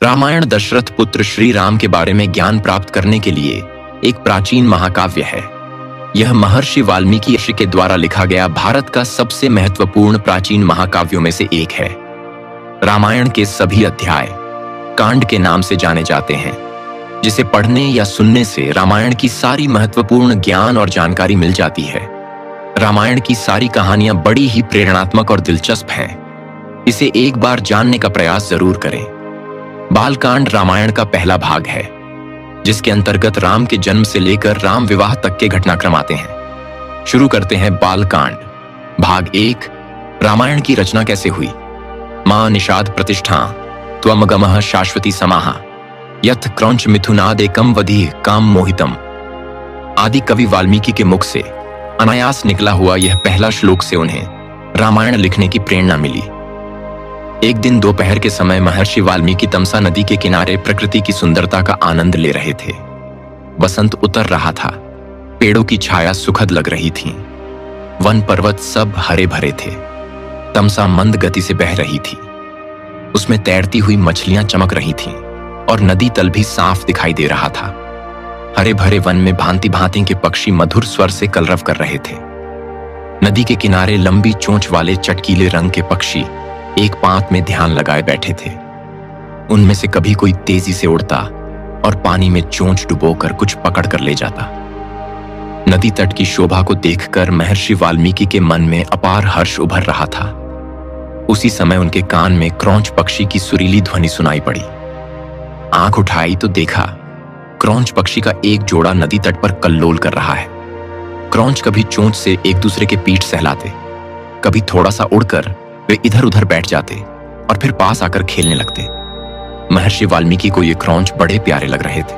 रामायण दशरथ पुत्र श्री राम के बारे में ज्ञान प्राप्त करने के लिए एक प्राचीन महाकाव्य है। यह महर्षि वाल्मीकि ऋषि के द्वारा लिखा गया भारत का सबसे महत्वपूर्ण प्राचीन महाकाव्यों में से एक है। रामायण के सभी अध्याय कांड के नाम से जाने जाते हैं, जिसे पढ़ने या सुनने से रामायण की सारी महत्वपूर्ण ज्ञान और जानकारी मिल जाती है। रामायण की सारी कहानियां बड़ी ही प्रेरणात्मक और दिलचस्प हैं। इसे एक बार जानने का प्रयास जरूर करें। बालकांड रामायण का पहला भाग है, जिसके अंतर्गत राम के जन्म से लेकर राम विवाह तक के घटनाक्रम आते हैं। शुरू करते हैं बालकांड भाग 1। रामायण की रचना कैसे हुई। मां निषाद प्रतिष्ठा त्वमगमः शाश्वती समाहा यथ क्रौंच मिथुनादेकम वधि काम मोहितम। आदि कवि वाल्मीकि के मुख से अनायास निकला हुआ यह पहला श्लोक से उन्हें रामायण लिखने की प्रेरणा मिली। एक दिन दोपहर के समय महर्षि वाल्मीकि तमसा नदी के किनारे प्रकृति की सुंदरता का आनंद ले रहे थे। बसंत उतर रहा था, पेड़ों की छाया सुखद लग रही थी, वन पर्वत सब हरे भरे थे। तमसा मंद गति से बह रही थी, उसमें तैरती हुई मछलियां चमक रही थीं और नदी तल भी साफ दिखाई दे रहा था। हरे भरे वन में भांति भांति के पक्षी मधुर स्वर से कलरव कर रहे थे। नदी के किनारे लंबी चोंच वाले चटकीले रंग के पक्षी एक पांत में ध्यान लगाए बैठे थे। उनमें से कभी कोई तेजी से उड़ता और पानी में चोंच डुबोकर कुछ पकड़ कर ले जाता। नदी तट की शोभा को देखकर महर्षि वाल्मीकि के मन में अपार हर्ष उभर रहा था। उसी समय उनके कान में क्रौंच पक्षी की सुरीली ध्वनि सुनाई पड़ी। आंख उठाई तो देखा क्रौंच पक्षी का एक जोड़ा नदी तट पर कल्लोल कर रहा है। क्रौंच कभी चोंच से एक दूसरे के पीठ सहलाते, कभी थोड़ा सा उड़कर वे इधर उधर बैठ जाते और फिर पास आकर खेलने लगते। महर्षि वाल्मीकि को ये क्रौंच बड़े प्यारे लग रहे थे।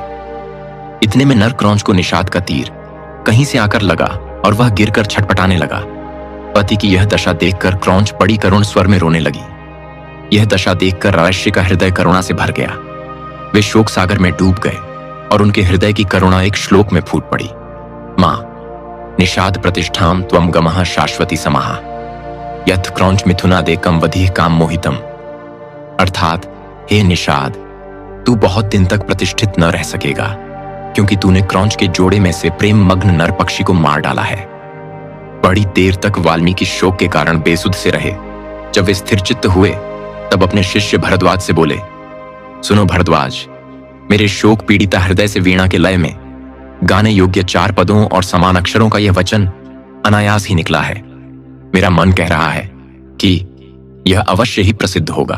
इतने में नर क्रौंच को निषाद का तीर कहीं से आकर लगा और वह गिरकर छटपटाने लगा। पति की यह दशा देखकर क्रौंच बड़ी करुण स्वर में रोने लगी। यह दशा देखकर राजर्षि का हृदय करुणा से भर गया। वे शोक सागर में डूब गए और उनके हृदय की करुणा एक श्लोक में फूट पड़ी। मां निषाद प्रतिष्ठाम त्वम गमः शाश्वती समाहा यथ क्रौंच मिथुनादेकम वधि काम मोहितम। अर्थात हे निषाद, तू बहुत दिन तक प्रतिष्ठित न रह सकेगा, क्योंकि तूने क्रौंच के जोड़े में से प्रेम मग्न नर पक्षी को मार डाला है। बड़ी देर तक वाल्मीकि शोक के कारण बेसुध से रहे। जब वे स्थिर चित्त हुए तब अपने शिष्य भरद्वाज से बोले, सुनो भरद्वाज, मेरे शोक पीड़िता हृदय से वीणा के लय में गाने योग्य 4 पदों और समान अक्षरों का यह वचन अनायास ही निकला है। मेरा मन कह रहा है कि यह अवश्य ही प्रसिद्ध होगा।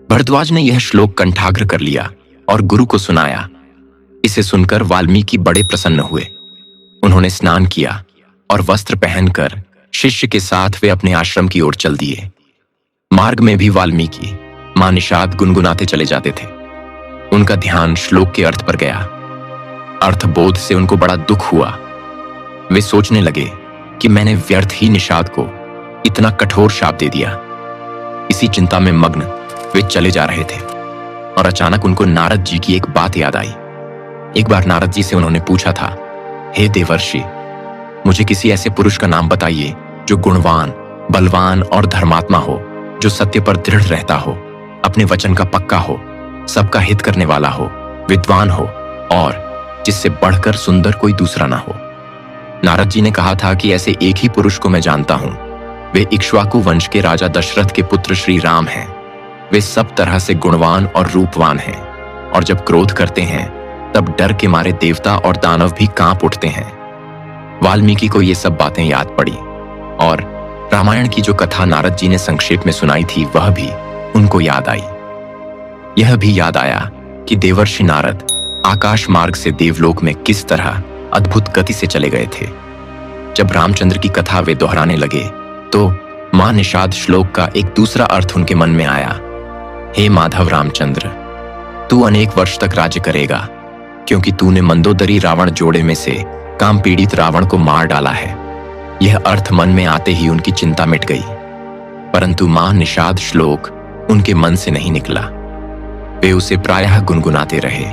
भरद्वाज ने यह श्लोक कंठाग्र कर लिया और गुरु को सुनाया। इसे सुनकर वाल्मीकि बड़े प्रसन्न हुए। उन्होंने स्नान किया और वस्त्र पहनकर शिष्य के साथ वे अपने आश्रम की ओर चल दिए। मार्ग में भी वाल्मीकि मां निषाद गुनगुनाते चले जाते थे। उनका ध्यान श्लोक के अर्थ पर गया। अर्थबोध से उनको बड़ा दुख हुआ। वे सोचने लगे कि मैंने व्यर्थ ही निषाद को इतना कठोर शाप दे दिया। इसी चिंता में मग्न वे चले जा रहे थे और अचानक उनको नारद जी की एक बात याद आई। एक बार नारद जी से उन्होंने पूछा था, हे देवर्षि, मुझे किसी ऐसे पुरुष का नाम बताइए जो गुणवान, बलवान और धर्मात्मा हो, जो सत्य पर दृढ़ रहता हो, अपने वचन का पक्का हो, सबका हित करने वाला हो, विद्वान हो और जिससे बढ़कर सुंदर कोई दूसरा ना हो। नारद जी ने कहा था कि ऐसे एक ही पुरुष को मैं जानता हूं। वे इक्ष्वाकु वंश के राजा दशरथ के पुत्र श्री राम हैं। वे सब तरह से गुणवान और रूपवान हैं और जब क्रोध करते हैं तब डर के मारे देवता और दानव भी कांप उठते हैं। वाल्मीकि को ये सब बातें याद पड़ी और रामायण की जो कथा नारद जी ने संक्षेप में सुनाई थी वह भी उनको याद आई। यह भी याद आया कि देवर्षि नारद आकाश मार्ग से देवलोक में किस तरह अद्भुत गति से चले गए थे। जब रामचंद्र की कथा वे दोहराने लगे तो मां निषाद श्लोक का एक दूसरा अर्थ उनके मन में आया। हे माधव रामचंद्र, तू अनेक वर्ष तक राज्य करेगा, क्योंकि तूने मंदोदरी रावण जोड़े में से काम पीड़ित रावण को मार डाला है। यह अर्थ मन में आते ही उनकी चिंता मिट गई, परंतु मां निषाद श्लोक उनके मन से नहीं निकला। वे उसे प्रायः गुनगुनाते रहे।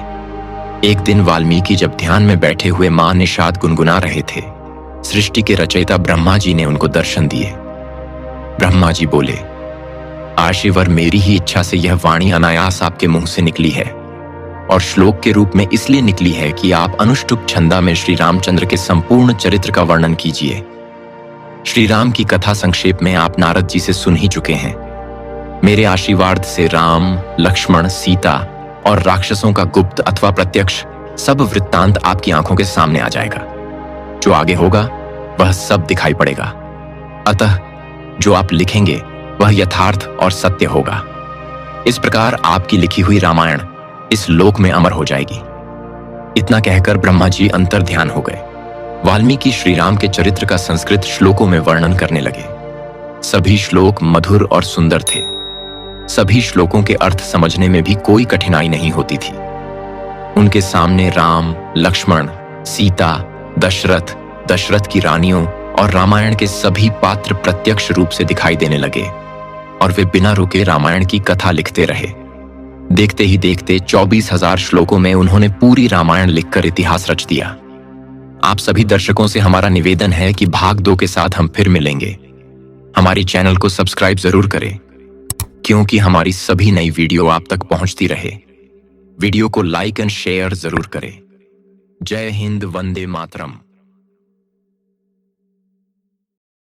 एक दिन वाल्मीकि जब ध्यान में बैठे हुए मां निषाद गुनगुना रहे थे, सृष्टि के रचयिता ब्रह्मा जी ने उनको दर्शन दिए। ब्रह्मा जी बोले, आशीवर मेरी ही इच्छा से यह वाणी अनायास आपके मुंह से निकली है और श्लोक के रूप में इसलिए निकली है कि आप अनुष्टुप छंदा में श्री रामचंद्र के संपूर्ण चरित्र का वर्णन कीजिए। श्री राम की कथा संक्षेप में आप नारद जी से सुन ही चुके हैं। मेरे आशीर्वाद से राम, लक्ष्मण, सीता और राक्षसों का गुप्त अथवा प्रत्यक्ष सब वृत्तांत आपकी आंखों के सामने आ जाएगा। जो आगे होगा वह सब दिखाई पड़ेगा। अतः जो आप लिखेंगे वह यथार्थ और सत्य होगा। इस प्रकार आपकी लिखी हुई रामायण इस लोक में अमर हो जाएगी। इतना कहकर ब्रह्मा जी अंतर ध्यान हो गए। वाल्मीकि श्री राम के चरित्र का संस्कृत श्लोकों में वर्णन करने लगे। सभी श्लोक मधुर और सुंदर थे। सभी श्लोकों के अर्थ समझने में भी कोई कठिनाई नहीं होती थी। उनके सामने राम, लक्ष्मण, सीता, दशरथ, दशरथ की रानियों और रामायण के सभी पात्र प्रत्यक्ष रूप से दिखाई देने लगे और वे बिना रुके रामायण की कथा लिखते रहे। देखते ही देखते 24,000 श्लोकों में उन्होंने पूरी रामायण लिखकर इतिहास रच दिया। आप सभी दर्शकों से हमारा निवेदन है कि भाग 2 के साथ हम फिर मिलेंगे। हमारी चैनल को सब्सक्राइब जरूर करें क्योंकि हमारी सभी नई वीडियो आप तक पहुंचती रहे। वीडियो को लाइक एंड शेयर जरूर करें। जय हिंद, वंदे मातरम।